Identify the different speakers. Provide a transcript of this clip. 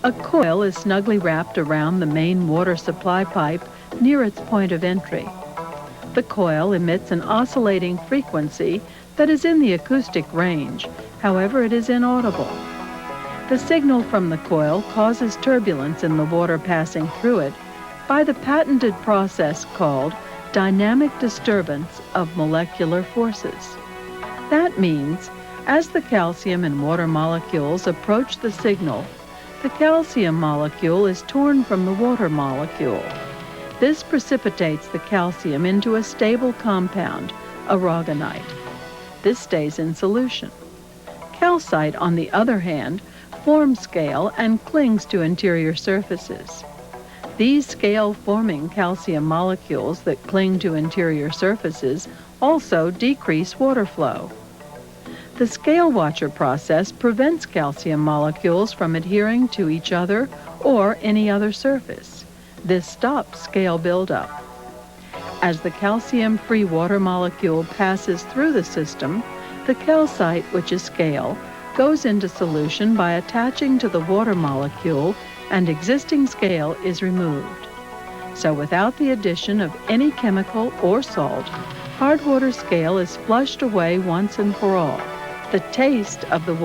Speaker 1: A coil is snugly wrapped around the main water supply pipe near its point of entry. The coil emits an oscillating frequency that is in the acoustic range, however it is inaudible. The signal from the coil causes turbulence in the water passing through it by the patented process called dynamic disturbance of molecular forces. That means, as the calcium and water molecules approach the signal, the calcium molecule is torn from the water molecule. This precipitates the calcium into a stable compound, aragonite. This stays in solution. Calcite, on the other hand, forms scale and clings to interior surfaces. These scale-forming calcium molecules that cling to interior surfaces also decrease water flow. The scale watcher process prevents calcium molecules from adhering to each other or any other surface. This stops scale buildup. As the calcium-free water molecule passes through the system, the calcite, which is scale, goes into solution by attaching to the water molecule, and existing scale is removed. So without the addition of any chemical or salt, hard water scale is flushed away once and for all. The taste of the water